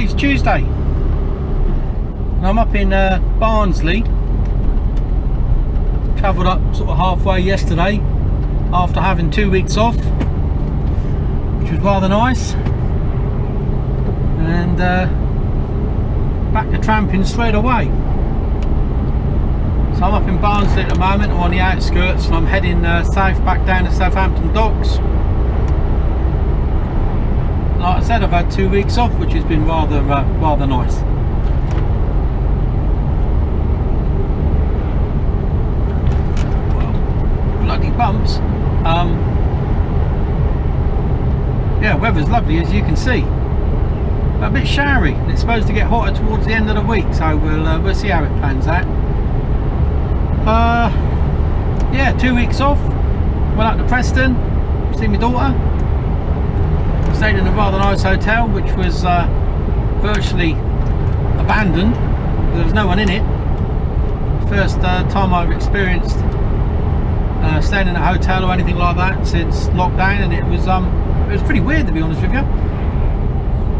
today's Tuesday and I'm up in Barnsley. Travelled up sort of halfway yesterday after having 2 weeks off, which was rather nice, and back to tramping straight away. So I'm up in Barnsley at the moment. I'm on the outskirts and I'm heading south back down to Southampton docks. Like I said, I've had 2 weeks off, which has been rather nice. Well, bloody bumps. Yeah, weather's lovely as you can see, but a bit showery, and it's supposed to get hotter towards the end of the week, so we'll see how it pans out. Yeah, 2 weeks off. Went up to Preston, see my daughter. Stayed in a rather nice hotel, which was virtually abandoned. There was no one in it. First time I've experienced staying in a hotel or anything like that since lockdown, and it was pretty weird, to be honest with you.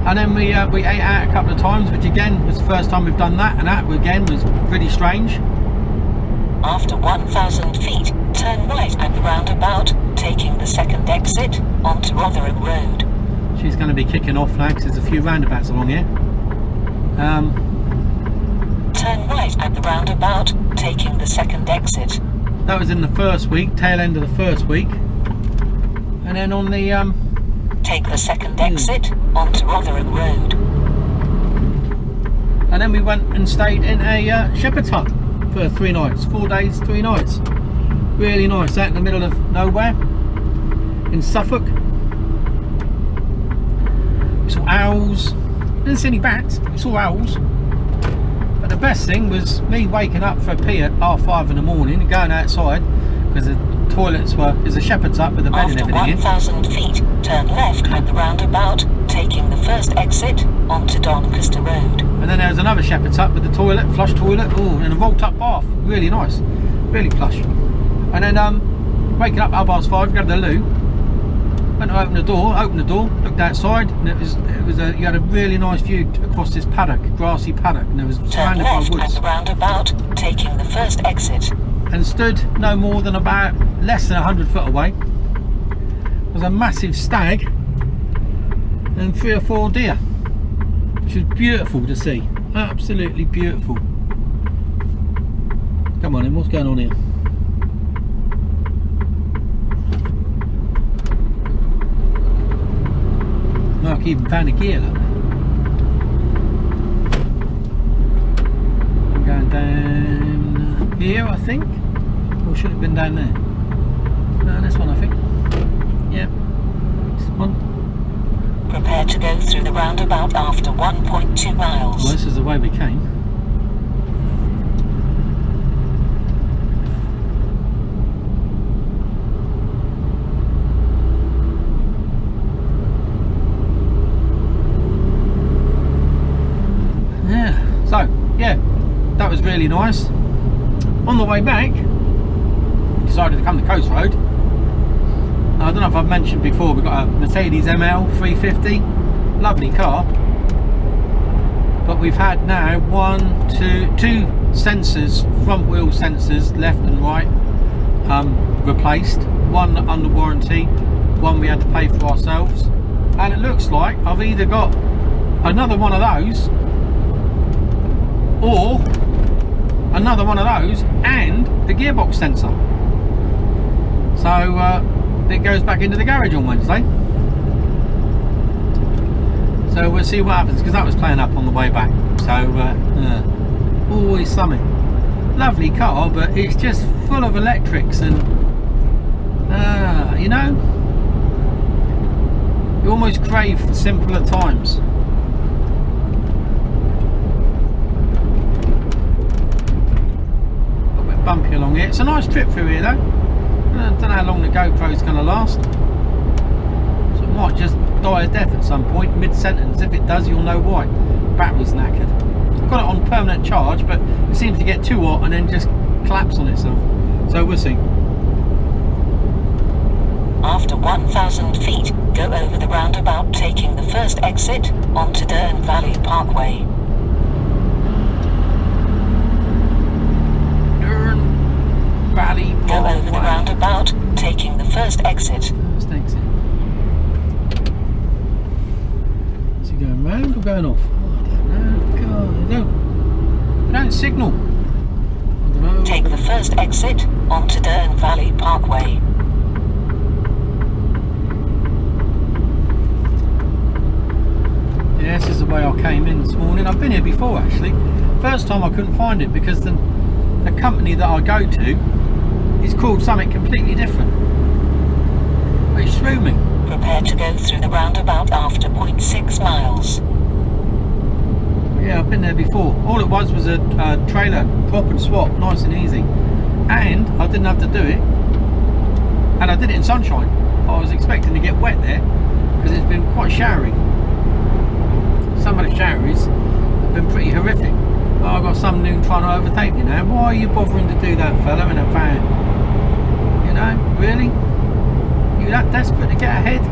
And then we ate out a couple of times, which again was the first time we've done that, and that again was pretty strange. After 1,000 feet, turn right at the roundabout, taking the second exit onto Rotherham Road. She's going to be kicking off now because there's a few roundabouts along here. Turn right at the roundabout, taking the second exit. That was in the first week, tail end of the first week. And then on the take the second exit onto Rotherham Road. And then we went and stayed in a shepherd's hut for 3 nights, 4 days, 3 nights. Really nice, out in the middle of nowhere in Suffolk. We saw owls. Didn't see any bats, but we saw owls. But the best thing was me waking up for a pee at 5:30 in the morning and going outside, because the toilets there's a shepherd's hut with a bed and everything in. After 1,000 feet, turn left at the roundabout, taking the first exit onto Doncaster Road. And then there was another shepherd's hut with the toilet, flush toilet, and a vault up bath. Really nice, really plush. And then waking up at 5:30, go to the loo, went to open the door, looked outside, and you had a really nice view across this paddock, grassy paddock, and it was surrounded by woods. Turn left at the roundabout, taking the first exit. And stood no more than about less than 100 foot away was a massive stag and 3 or 4 deer, which was beautiful to see, absolutely beautiful. Come on in, what's going on here? Mark even found a gear, look. I'm going down here, I think, or should have been down there. No, this one, I think. Yeah, this one. Prepare to go through the roundabout after 1.2 miles. Well, this is the way we came. Yeah, so, yeah, that was really nice. On the way back, decided to come to Coast Road. I don't know if I've mentioned before, we've got a Mercedes ML 350, lovely car, but we've had now two sensors, front wheel sensors, left and right, replaced. One under warranty, one we had to pay for ourselves, and it looks like I've either got another one of those or another one of those and the gearbox sensor. So it goes back into the garage on Wednesday. So we'll see what happens, because that was playing up on the way back. So always something. Lovely car, but it's just full of electrics, and you know, you almost crave for simpler times. A bit bumpy along here. It's a nice trip through here though. I don't know how long the GoPro's going to last, so it might just die a death at some point mid-sentence. If it does, you'll know why. Battery's knackered. I've got it on permanent charge, but it seems to get too hot and then just collapse on itself, so we'll see. After 1,000 feet, go over the roundabout taking the first exit onto Dearne Valley Parkway. Dearne Valley Parkway. Go over the roundabout taking the first exit. First exit. Is he going round or going off? Oh, I don't know. God, I don't signal. I don't know. Take the first exit onto Dearne Valley Parkway. Yeah, this is the way I came in this morning. I've been here before actually. First time I couldn't find it because the company that I go to is called something completely different. Which threw me. Prepare to go through the roundabout after 0.6 miles. Yeah, I've been there before. All it was a trailer drop and swap, nice and easy. And I didn't have to do it. And I did it in sunshine. I was expecting to get wet there because it's been quite showery. Some of the showeries have been pretty horrific. Oh, I've got some noon trying to overtake me now. Why are you bothering to do that, fella, in a van? You know, really? You that desperate to get ahead?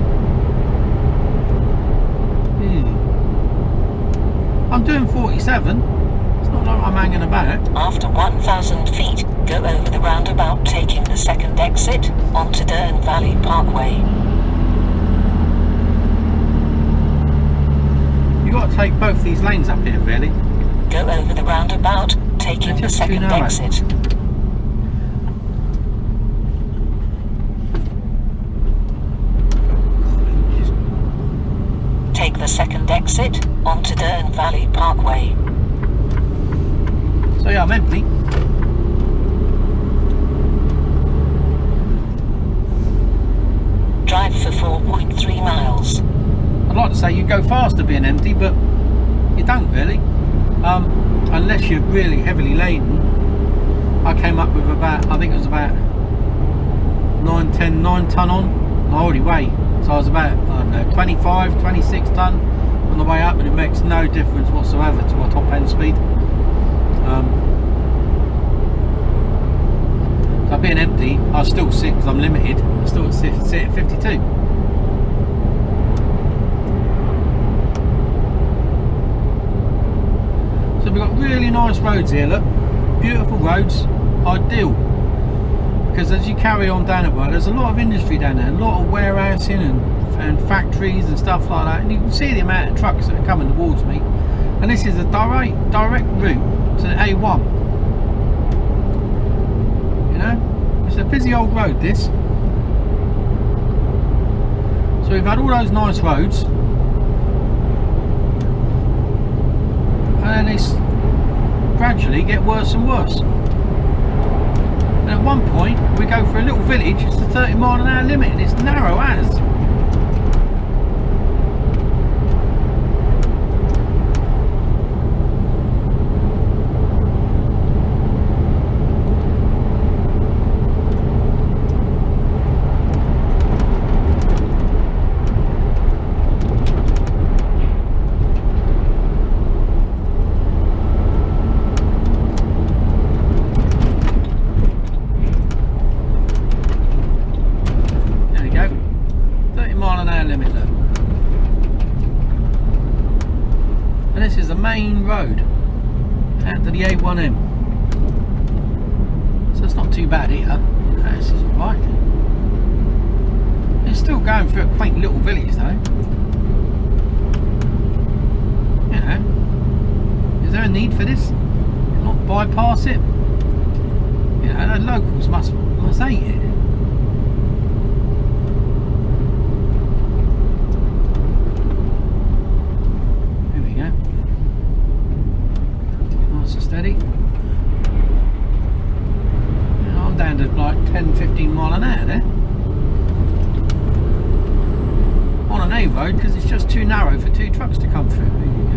I'm doing 47. It's not like I'm hanging about. After 1,000 feet, go over the roundabout taking the second exit onto Dearne Valley Parkway. You got to take both these lanes up here, really. Go over the roundabout taking the second exit. Take the second exit onto Dearne Valley Parkway. So yeah, I'm empty. Drive for 4.3 miles. I'd like to say you go faster being empty, but you don't really. Unless you're really heavily laden. I came up with about, I think it was about 9 ton on. I already weigh. So I was about, I don't know, 25, 26 ton on the way up, and it makes no difference whatsoever to my top end speed. So being empty, I still sit because I'm limited. I still sit at 52. So we've got really nice roads here, look. Beautiful roads, ideal. Because as you carry on down it, well, there's a lot of industry down there, a lot of warehousing and factories and stuff like that, and you can see the amount of trucks that are coming towards me. And this is a direct route to the A1. You know, it's a busy old road, this. So we've had all those nice roads, and it's gradually get worse and worse. And at one point we go for a little village, it's a 30-mile-an-hour limit, and it's narrow as. Main road out to the A1M, so it's not too bad here. This is right. It's still going through a quaint little village though. You know, is there a need for this? Not bypass it? You know, the locals must hate it. Steady. I'm down to like 10-15 mile an hour there on an A road because it's just too narrow for two trucks to come through. There you go.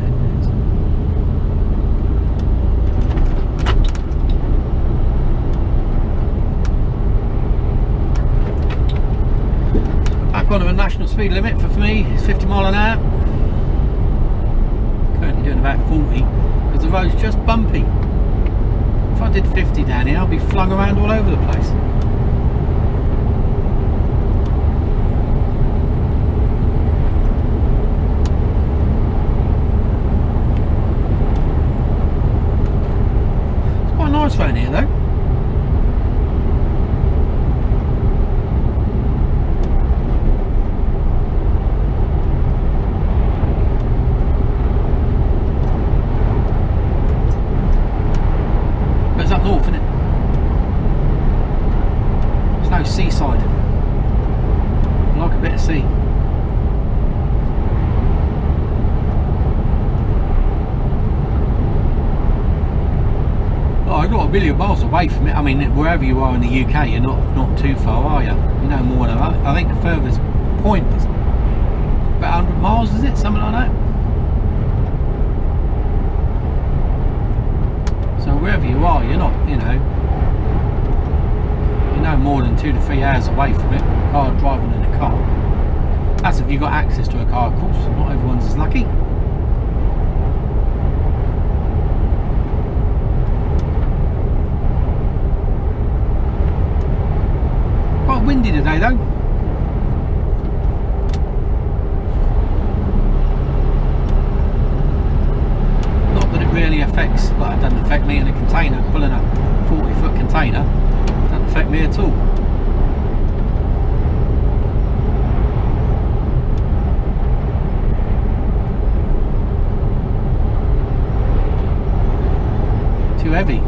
Back on to a national speed limit for me is 50 mile an hour. Currently doing about 40. The road's just bumpy. If I did 50 down here, I'll be flung around all over the place. nice round here though. But it's up north, isn't it? There's no seaside. I like a bit of sea. You're not a million miles away from it. I mean, wherever you are in the UK, you're not too far, are you? You know more than that. I think the furthest point is about 100 miles, is it? Something like that. So wherever you are, you're not, you're no more than 2 to 3 hours away from it. Car driving in a car. That's if you've got access to a car, of course. Not everyone's as lucky. Quite windy today though. Not that it really affects, like it doesn't affect me in a container, pulling a 40-foot container. It doesn't affect me at all. Too heavy.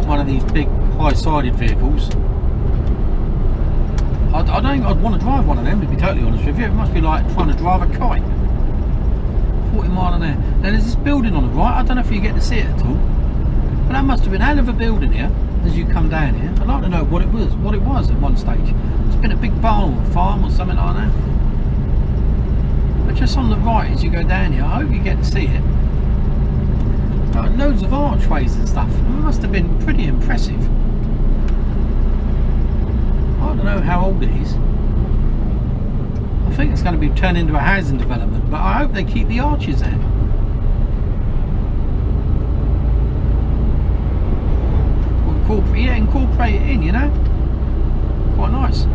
One of these big high-sided vehicles. I don't think I'd want to drive one of them, to be totally honest with you. It must be like trying to drive a kite. 40 mile an hour. Now there's this building on the right. I don't know if you get to see it at all, but that must have been a hell of a building here as you come down here. I'd like to know what it was at one stage. It's been a big barn or a farm or something like that. But just on the right as you go down here, I hope you get to see it. Loads of archways and stuff. It must have been pretty impressive. I don't know how old it is. I think it's going to be turned into a housing development, but I hope they keep the arches there. Incorporate it in, quite nice.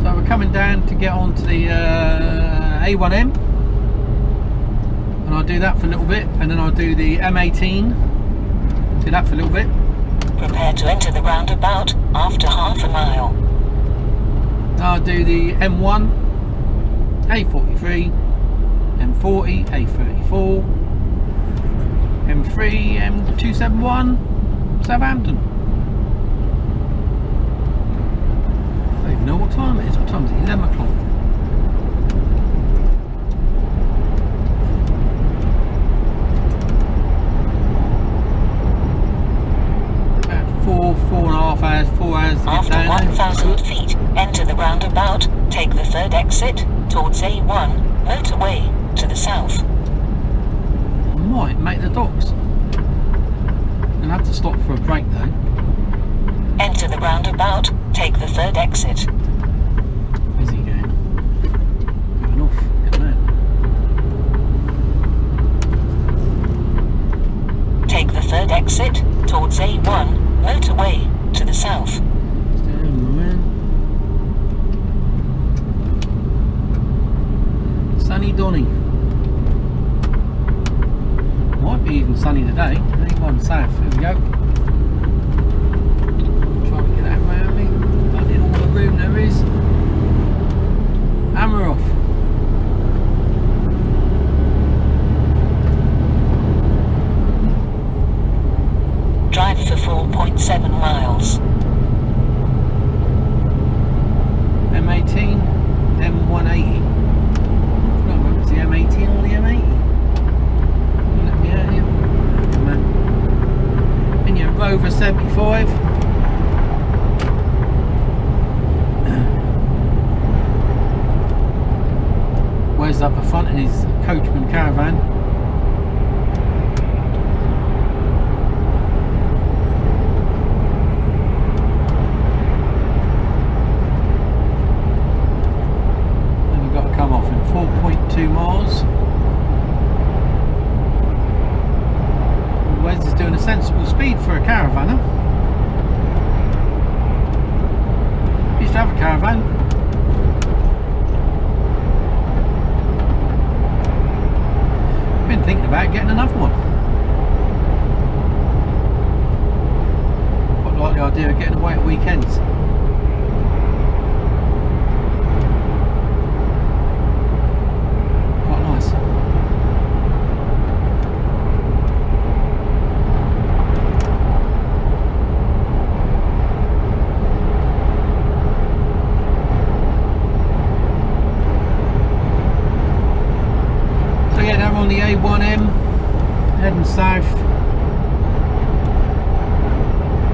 So we're coming down to get onto the A1M. And I'll do that for a little bit, and then I'll do the M18, do that for a little bit. Prepare to enter the roundabout after half a mile. I'll do the M1, A43, M40, A34, M3, M271, Southampton. I don't even know what time it is. What time is it? 11 o'clock. 4.5 hours, 4 hours to get After down 1,000 feet, enter the roundabout, take the third exit towards A1, motorway to the south. I might make the docks. I'll have to stop for a break though. Enter the roundabout, take the third exit. Where's he going? Going off, look at that. Take the third exit towards A1, motorway to the south. Sunny Donny. Might be even sunny today. A1 south. Here we go. Try to get that round me. Don't need all the room there is. Hammer off. Drive for 4.7 miles. M18, M180. No, it's the M18 or the M80. Let me out here. Come on. In your Rover 75. Where's up the front in his Coachman caravan? Then we've got to come off in 4.2 miles. Wes is doing a sensible speed for a caravanner. Used to have a caravan. thinking about getting another one. Quite like the idea of getting away at weekends. Quite nice. So yeah, now we're on the A1M, heading south.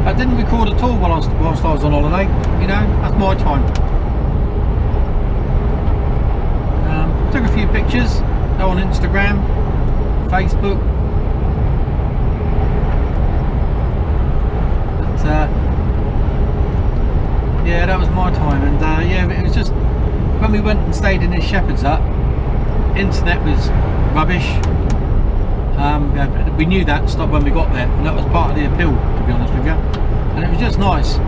I didn't record at all whilst I was on holiday, you know, that's my time. Took a few pictures, they're on Instagram, Facebook. But yeah, that was my time, and yeah, it was just, when we went and stayed in this shepherd's hut, internet was rubbish. We knew that stopped when we got there, and that was part of the appeal, to be honest with you. And it was just nice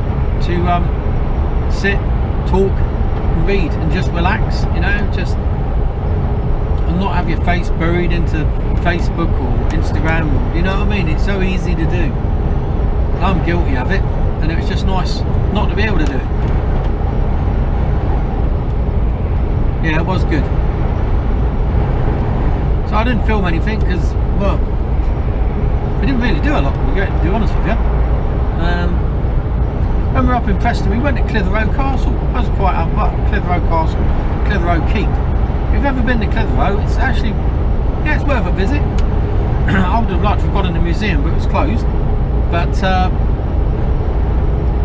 to sit, talk, and read, and just relax, you know, just and not have your face buried into Facebook or Instagram, or, you know what I mean? It's so easy to do. I'm guilty of it, and it was just nice not to be able to do it. Yeah, it was good. So I didn't film anything because, well, we didn't really do a lot, to be honest with you. When we were up in Preston, we went to Clitheroe Castle. That was quite up, well, Clitheroe Castle, Clitheroe Keep. If you've ever been to Clitheroe, it's actually, yeah, it's worth a visit. I would have liked to have gone in the museum, but it was closed. But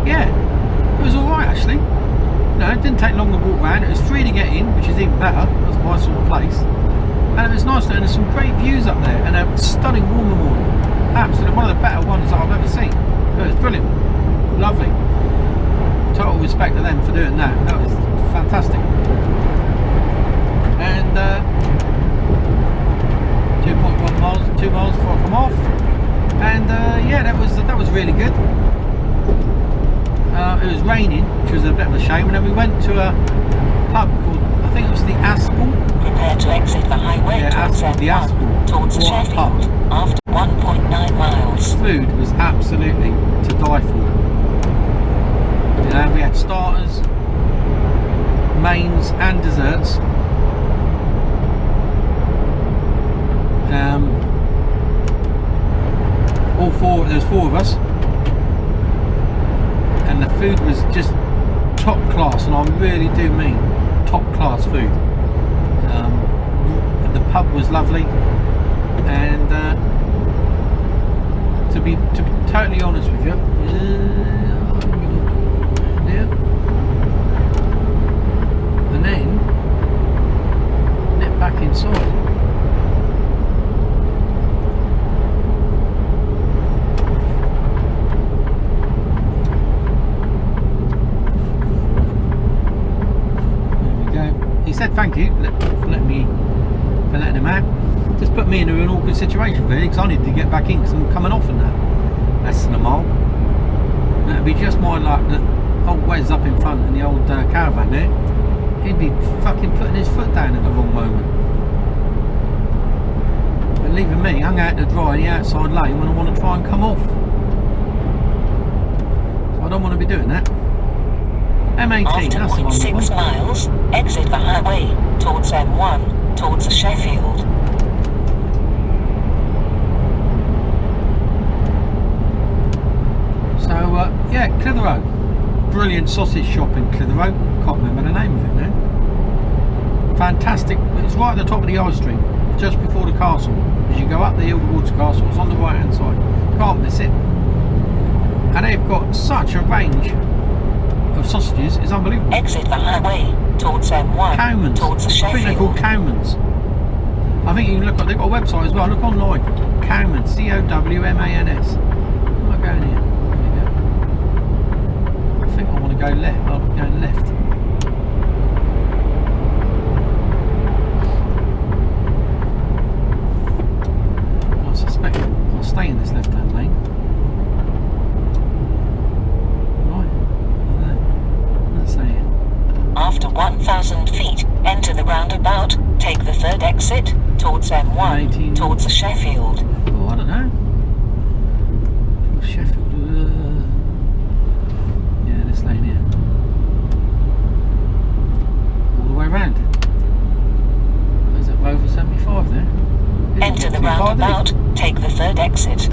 yeah, it was alright actually. No, it didn't take long to walk around. It was free to get in, which is even better. That's my sort of place. And it was nice, and there's some great views up there, and a stunning war memorial. Absolutely, one of the better ones that I've ever seen. It was brilliant, lovely. Total respect to them for doing that. That was fantastic. And 2.1 miles, 2 miles before I come off. And yeah, that was really good. It was raining, which was a bit of a shame, and then we went to a pub called, I think it was the Aspel. Prepare to exit the highway towards the Aspel. Towards Sheffield Pub. after 1.9 miles. Food was absolutely to die for. You know, we had starters, mains, and desserts. There's four of us, and the food was just top class, and I really do mean top class food. The pub was lovely, and to be totally honest with you, and then nip back inside. He said thank you for letting him out. Just put me into an awkward situation really, because I needed to get back in because I'm coming off in that less than a mile. And it'd be just my luck that old Wes up in front in the old caravan there, he'd be fucking putting his foot down at the wrong moment. And leaving me hung out to dry in the outside lane when I want to try and come off. So I don't want to be doing that. M18, After that's the one. 0.6 miles, exit the highway towards M1, towards Sheffield. So, yeah, Clitheroe. Brilliant sausage shop in Clitheroe. Can't remember the name of it now. Fantastic. It's right at the top of the high street, just before the castle. As you go up the hill towards the castle, it's on the right hand side. Can't miss it. And they've got such a range of sausages, it's unbelievable. Exit the highway towards M1, Cowmans. towards I think they're Sheffield. called Cowmans. I think you can look at, they've got a website as well, look online. Cowmans, C-O-W-M-A-N-S. Where am I going here? There we go. I think I want to go left, I'll be going left. I suspect I'll stay in this left hand lane. After 1,000 feet, enter the roundabout, take the third third exit towards M1 M18. towards Sheffield. Oh, I don't know. Sheffield. Yeah, this lane here. All the way round. Is it over 75 there? Enter the roundabout, take the third exit.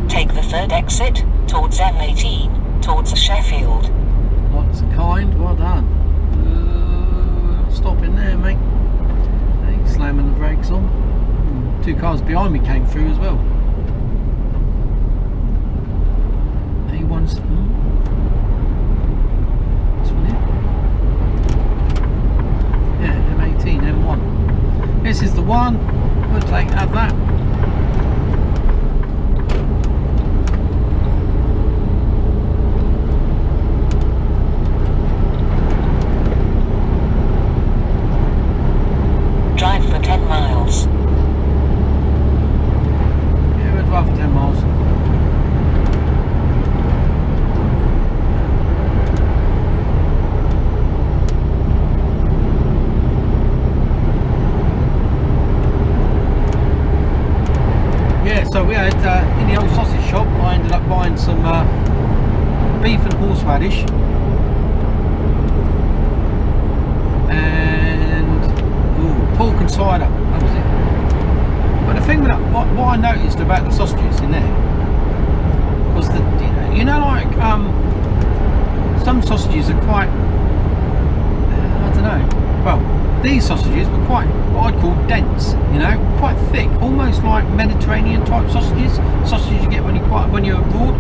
Take the third exit towards M18 towards Sheffield. Lots of kind, well done. Stop in there, mate. Hey, slamming the brakes on. 2 cars behind me came through as well. A1's. This one here. Yeah, M18, M1. This is the one. We'll have that. Drive for 10 miles. Yeah, we'll drive for 10 miles. Yeah, so we had in the old sausage shop, I ended up buying some beef and horseradish and pork and cider. That was it. But the thing that what I noticed about the sausages in there was that, you know, like some sausages are quite, I don't know. Well, these sausages were quite what I'd call dense, you know, quite thick, almost like Mediterranean type sausages. Sausages you get when you're abroad.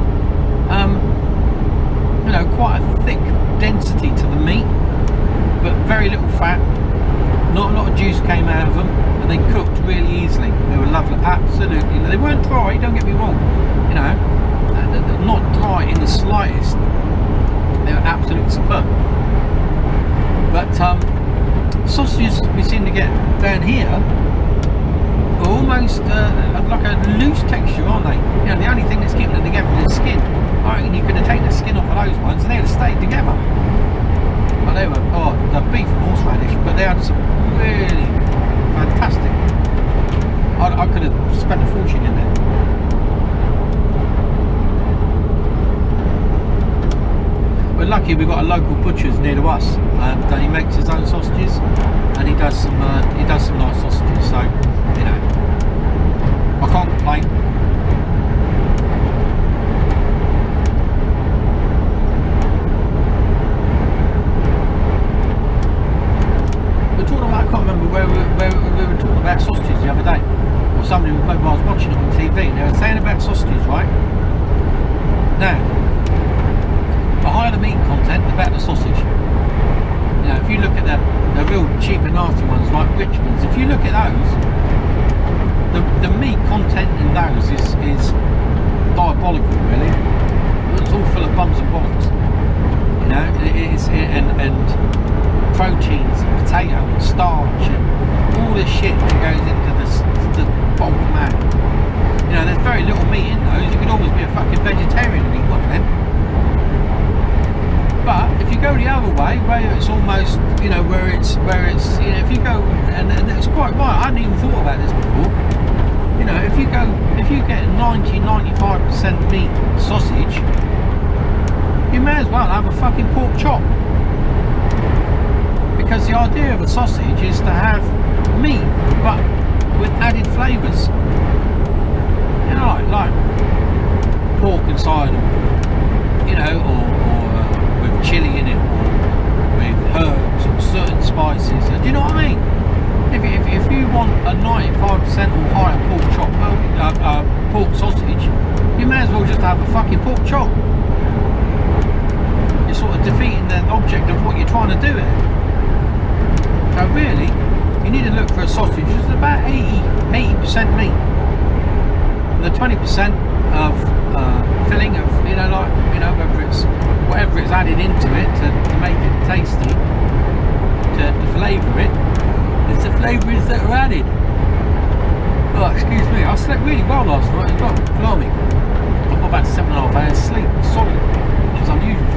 You know, quite a thick density to the meat, but very little fat. Not a lot of juice came out of them, and they cooked really easily. They were lovely, absolutely. They weren't dry, don't get me wrong. You know, they're not dry in the slightest. They were absolutely superb. But sausages we seem to get down here are almost like a loose texture, aren't they? You know, the only thing that's keeping them together is the skin. I reckon you could have taken the skin off of those ones and they'd have stayed together. But they were, the beef and horseradish, but they had some really fantastic. I could have spent a fortune in there. We're lucky we've got a local butcher's near to us, and he makes his own sausages, and he does some nice sausages. So, you know, I can't complain. We're talking about, I can't remember where we were talking about sausages the other day, or somebody maybe I was watching it on TV, and they were saying about sausages, right? Now, the higher the meat content, the better the sausage. You know, if you look at the real cheap and nasty ones like Richmond's, if you look at those, the meat content in those is diabolical, really. It's all full of bums and bollocks. You know, and proteins and potato and starch and all this shit that goes into the bulk man. You know, there's very little meat in those. You could always be a fucking vegetarian and eat one of them. But if you go the other way, where it's almost, you know, where it's, you know, if you go, and it's quite right, I hadn't even thought about this before. You know, if you get 90-95% meat sausage, you may as well have a fucking pork chop. Because the idea of a sausage is to have meat, but with added flavours. You know, like pork and cider, you know, or with chilli in it, or with herbs or certain spices. Do you know what I mean? If you want a 95% or higher pork chop, pork sausage, you may as well just have a fucking pork chop. You're sort of defeating the object of what you're trying to do here. So really, you need to look for a sausage that's about 80% meat. The 20% of filling of, you know, like, you know, whatever it's added into it to make it tasty, to flavour it, it's the flavours that are added. Oh, excuse me, I slept really well last night as well. Blimey, I've got about 7.5 hours sleep, solid, which is unusual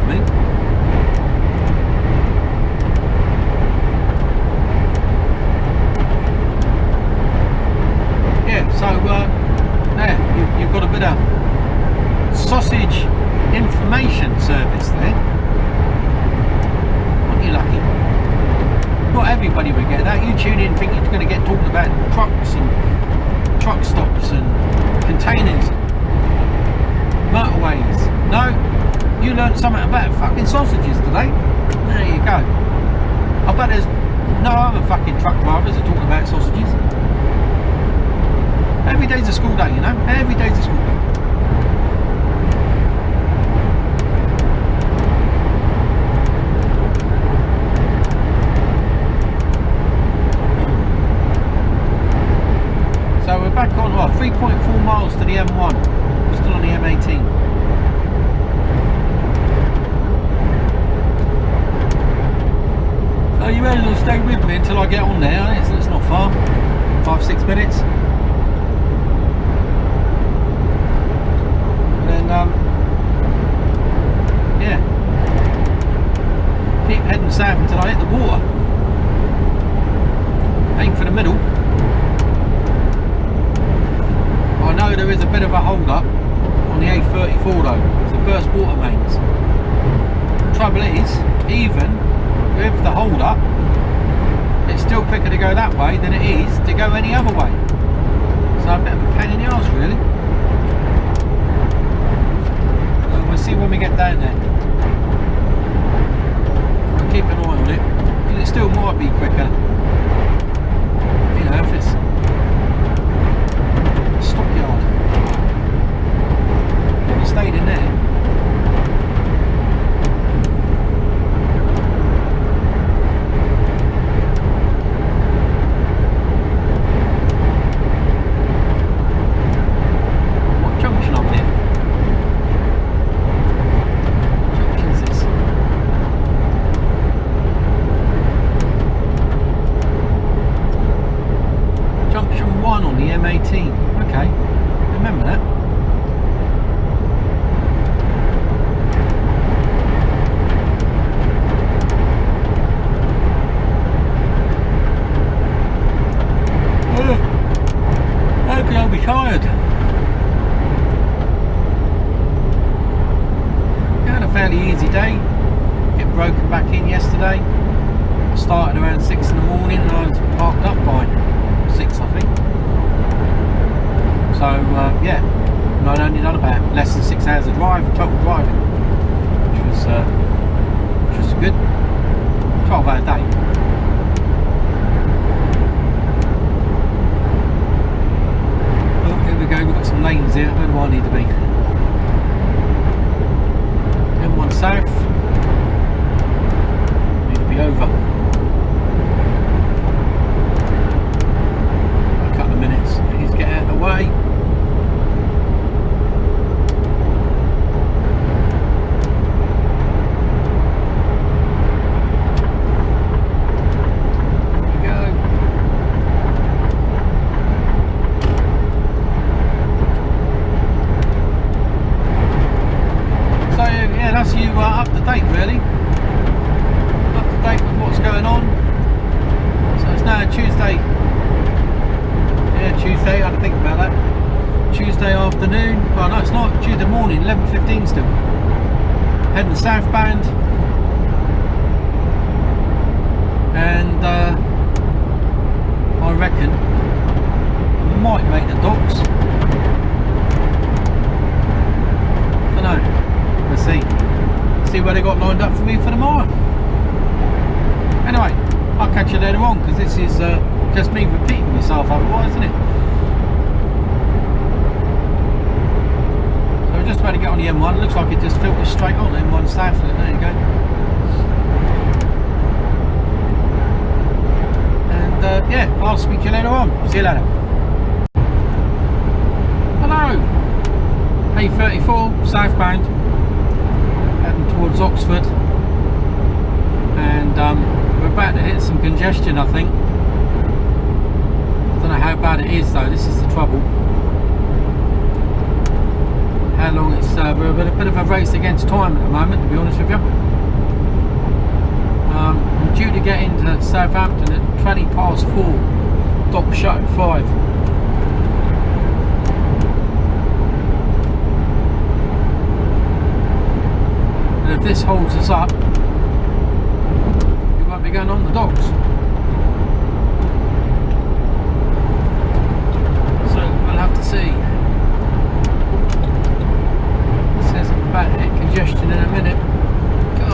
fucking sausages today. There you go. I bet there's no other fucking truck drivers are talking about sausages. Every day's a school day, you know? Every day's a school day. So we're back on, 3.4 miles to the M1. Still on the M18. So you may as well stay with me until I get on there. It's not far. 5-6 minutes. And then, yeah. Keep heading south until I hit the water. Aim for the middle. I know there is a bit of a hold up on the A34 though. It's the burst water mains. Trouble is, even with the hold up, it's still quicker to go that way than it is to go any other way. So a bit of a pain in the arse really. And we'll see when we get down there. I'll keep an eye on it, because it still might be quicker. You know, if it's stockyard. If it stayed in there. What junction up here? What junction is this? Junction 1 on the M18. Okay, remember that. Okay, I'll be tired. I had a fairly easy day. Get broken back in yesterday. I started around 6 in the morning and I was parked up by 6, I think. So yeah, and I'd only done about less than 6 hours of total driving, which was good. 12-hour day. Oh, here we go. We've got some lanes here. Where do I need to be? M1 south. Need to be over. A couple of minutes. Please get out of the way. That's you up to date really, up to date with what's going on. So it's now Tuesday, Tuesday, I had to think about that, Tuesday afternoon, well no it's not, Tuesday morning, 11:15 still, heading southbound, and I reckon I might make the docks, I don't know, we'll see what they got lined up for me for tomorrow. Anyway, I'll catch you later on, because this is just me repeating myself otherwise, isn't it? So we're just about to get on the M1. Looks like it just filters straight on M1 south. There you go. And yeah, I'll speak to you later on. See you later. Hello. A34 southbound. Towards Oxford, and we're about to hit some congestion, I think. I don't know how bad it is though, this is the trouble. How long it's, we're a bit of a race against time at the moment, to be honest with you. I'm due to get into Southampton at 4:20, dock shut at 5. And if this holds us up, we won't be going on the docks. So we'll have to see. It says I'm about to hit congestion in a minute. God.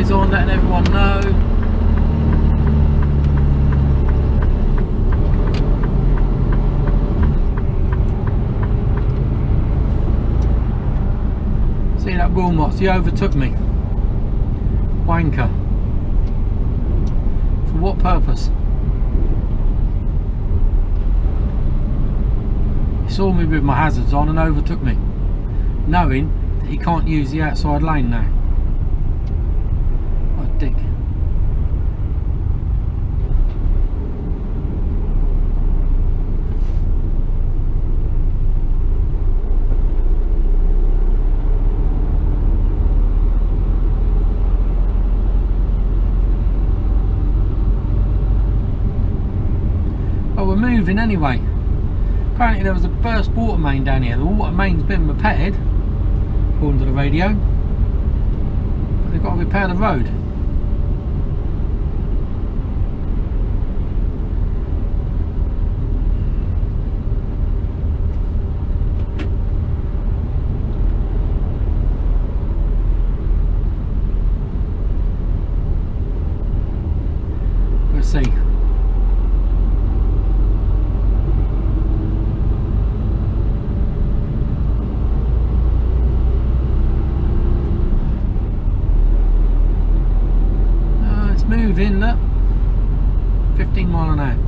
replays on, letting everyone know. See that Wilmots, he overtook me. Wanker. For what purpose? He saw me with my hazards on and overtook me, knowing that he can't use the outside lane now. What a dick. Well, we're moving anyway. Apparently there was a burst water main down here. The water main's been repaired, according to the radio, but they've got to repair the road. Let's see. Moving, look, 15 mile an hour.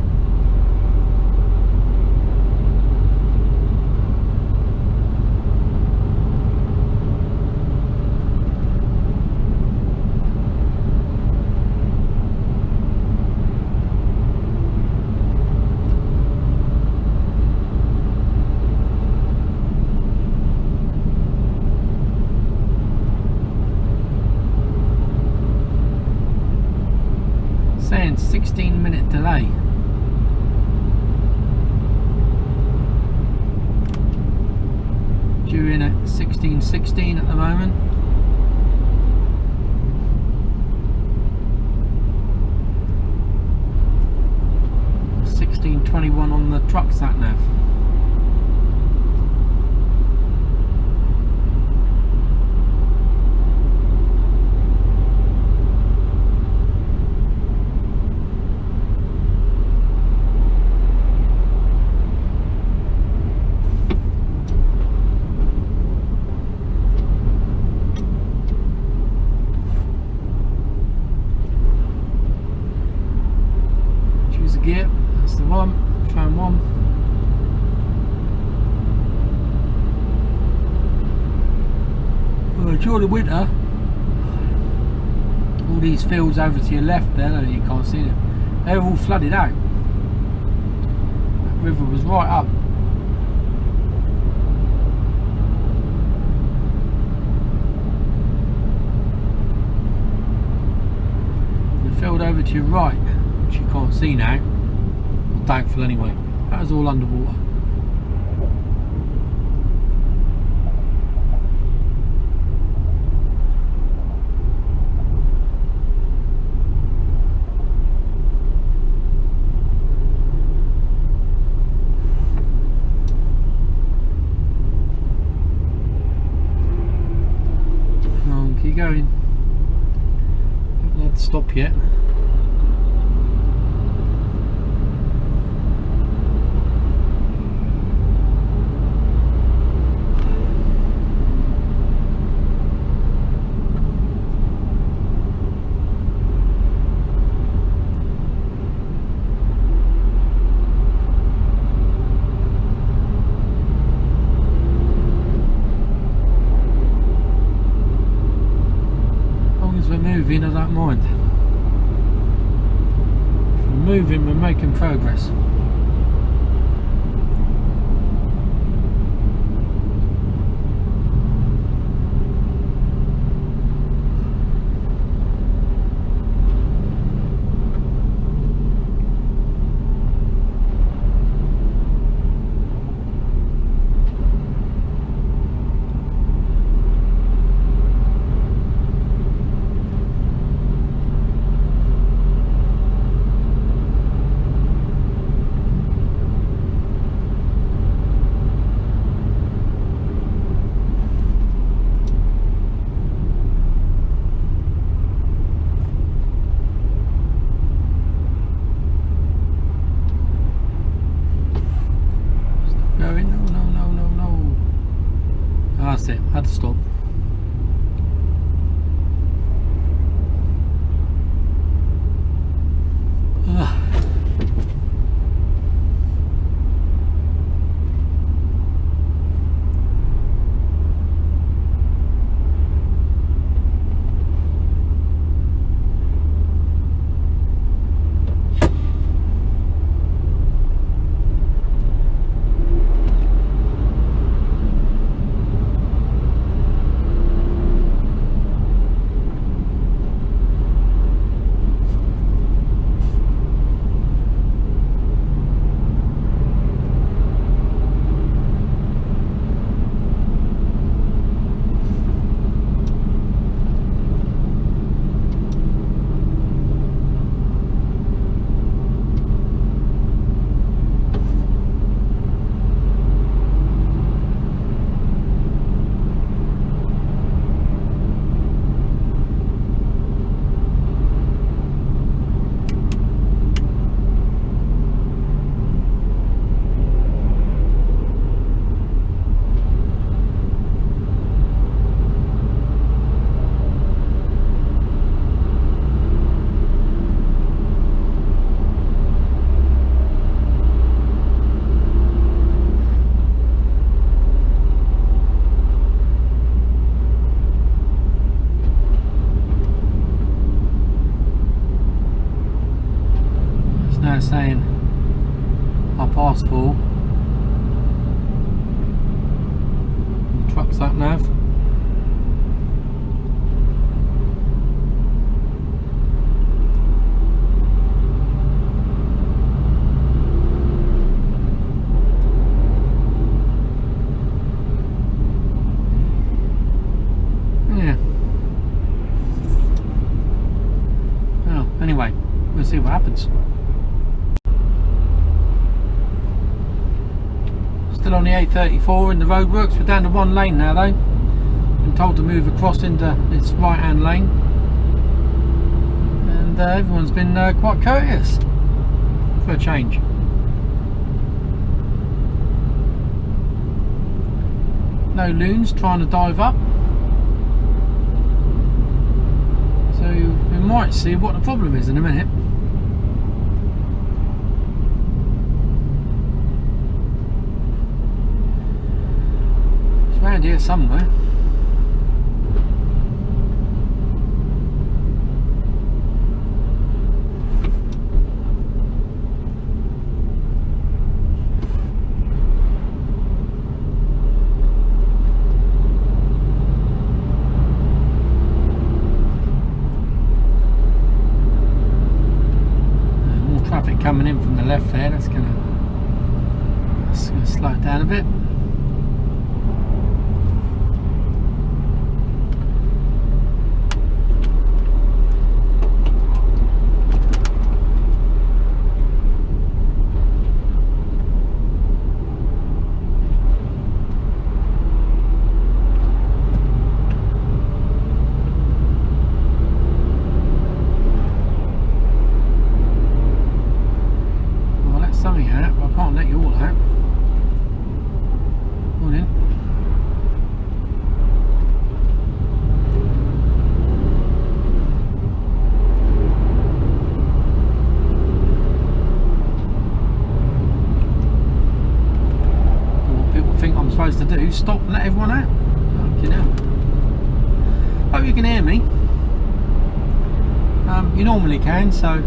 Saying 16-minute delay. Due in at 16:16 at the moment. $16.21 on the truck sat nav. Gear, that's the one, found one. Well, during the winter, all these fields over to your left there, you can't see them, they're all flooded out. That river was right up. The field over to your right, which you can't see now, thankful anyway, that was all underwater. Come on, keep going. Haven't had to stop yet. We're moving, I don't mind. If we're moving, we're making progress. that's it. Had to stop. Ugh. Now saying 4:30. Truck's that nav. Yeah. Well, anyway, we'll see what happens. Still on the A34 in the roadworks. We're down to one lane now though. Been told to move across into its right hand lane, and everyone's been quite courteous for a change. No loons trying to dive up, so we might see what the problem is in a minute. Around here somewhere. More traffic coming in from the left there. That's gonna slow it down a bit. Something out, but I can't let you all out. Go on in. What people think I'm supposed to do, stop and let everyone out. Fucking hell. Hope you can hear me. You normally can, so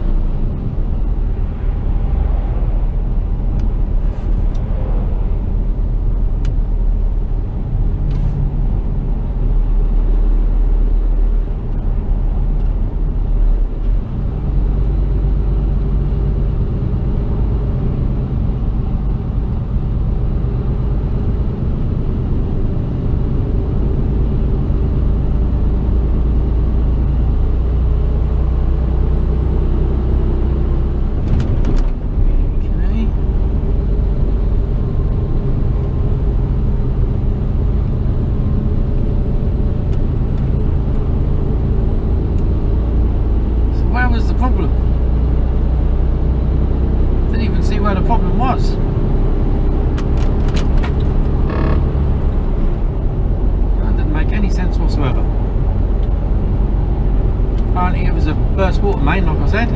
burst water main, like I said.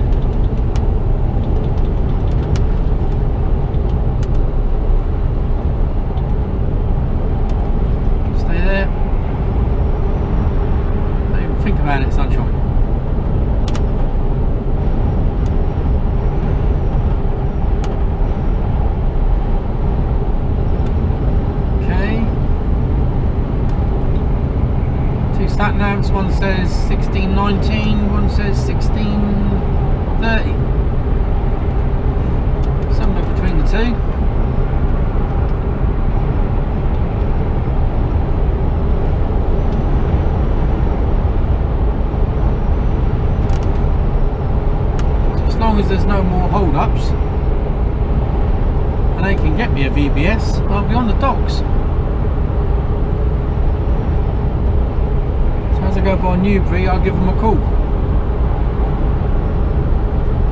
Stay there. Don't even think about it, sunshine. Sat navs, one says 1619, one says 1630. Somewhere between the two. So as long as there's no more hold-ups and they can get me a VBS, I'll be on the docks. As I go by Newbury, I'll give them a call.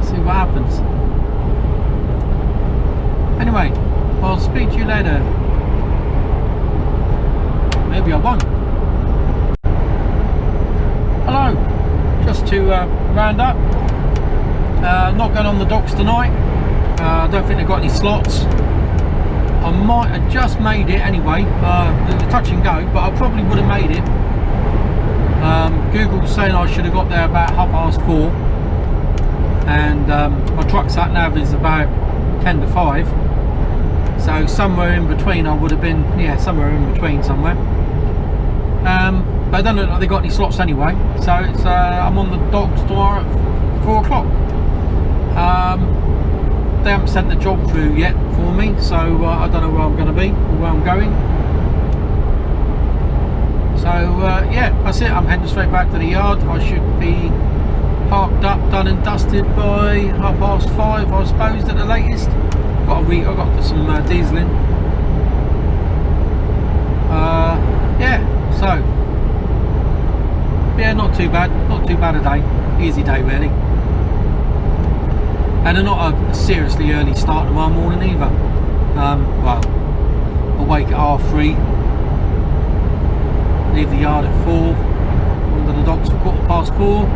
See what happens. Anyway, I'll speak to you later. Maybe I won't. Hello. Just to round up. Not going on the docks tonight. I don't think they've got any slots. I might have just made it anyway. It was touch and go, but I probably would have made it. Google's saying I should have got there about 4:30, and my truck sat nav is about 10 to 5, so somewhere in between I would have been, yeah, somewhere in between somewhere. But I don't know if they got any slots anyway, so it's I'm on the docks tomorrow at 4 o'clock. They haven't sent the job through yet for me, so I don't know where I'm going to be or where I'm going. So yeah, that's it. I'm heading straight back to the yard. I should be parked up, done and dusted by 5:30, I suppose, at the latest. I've got to put some diesel in. Yeah, so yeah, not too bad a day, easy day really, and not a seriously early start tomorrow morning either. Well, I'll wake at 3:30. Leave the yard at 4, under the docks for 4:15,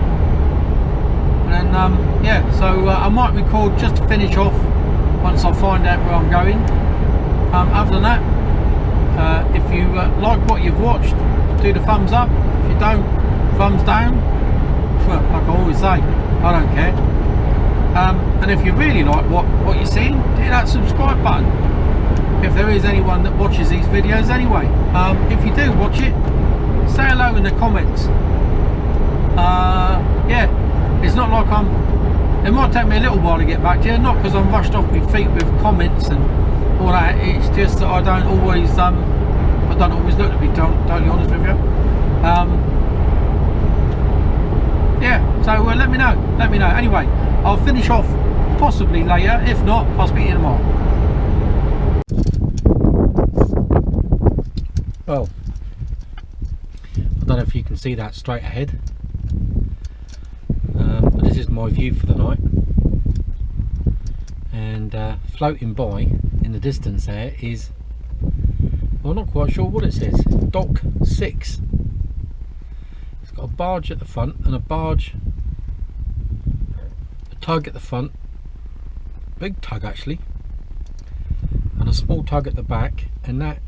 and then yeah, so I might record just to finish off once I find out where I'm going. Other than that, if you like what you've watched, do the thumbs up. If you don't, thumbs down. Like I always say, I don't care. And if you really like what you're seeing, hit that subscribe button, if there is anyone that watches these videos anyway. If you do watch it, say hello in the comments. Yeah, it's not like it might take me a little while to get back to you, not because I'm rushed off my feet with comments and all that. It's just that I don't always look, to be totally honest with you. Yeah, so let me know. Anyway, I'll finish off possibly later. If not, I'll speak to you tomorrow. Well, I don't know if you can see that straight ahead, but this is my view for the night, and floating by in the distance there is, well, I'm not quite sure what it says. It's Dock 6. It's got a barge at the front and a tug at the front, big tug actually, and a small tug at the back, and that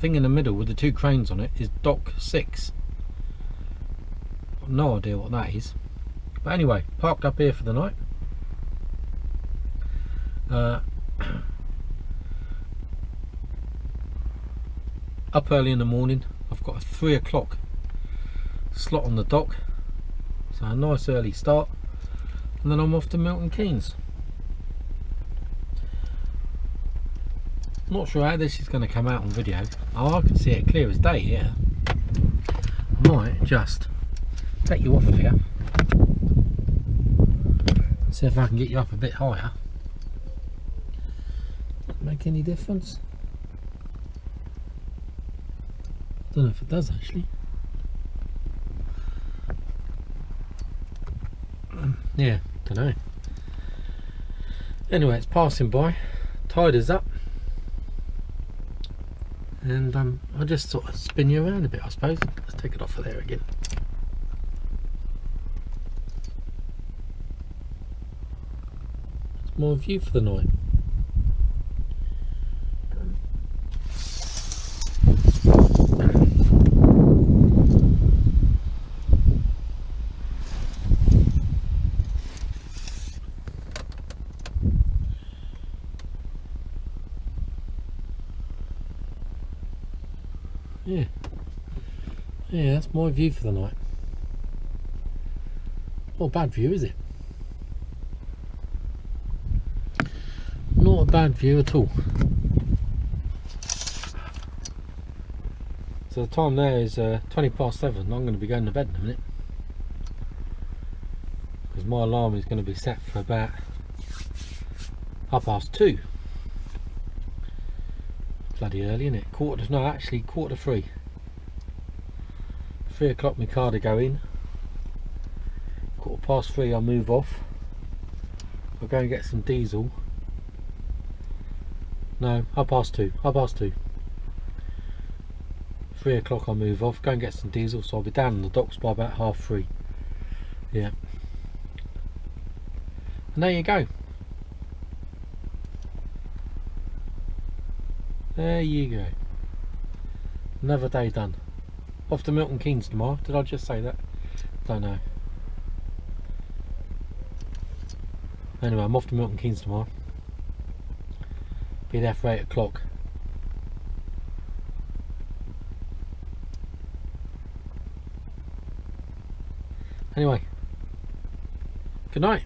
thing in the middle with the 2 cranes on it is Dock 6. Got no idea what that is, but anyway, parked up here for the night. Up early in the morning. I've got a 3 o'clock slot on the dock, so a nice early start, and then I'm off to Milton Keynes. Not sure how this is going to come out on video. Oh, I can see it clear as day here. I might just take you off here, see if I can get you up a bit higher. Make any difference? I don't know if it does actually. Yeah, don't know. Anyway, it's passing by. Tide is up, and I'll just sort of spin you around a bit, I suppose. Let's take it off of there again. my view for the night. Yeah, that's my view for the night. Not a bad view, is it? Not a bad view at all. So the time there is 20 past 7. I'm going to be going to bed in a minute, because my alarm is going to be set for about 2:30. Bloody early, isn't it? Actually 2:45. 3 o'clock my car to go in. 3:15 I'll move off. I'll go and get some diesel. No, 2:30. 3 o'clock I'll move off, go and get some diesel, so I'll be down on the docks by about 3:30. Yeah. And there you go. There you go. Another day done. Off to Milton Keynes tomorrow. Did I just say that? Don't know. Anyway, I'm off to Milton Keynes tomorrow. Be there for 8 o'clock. Anyway, good night.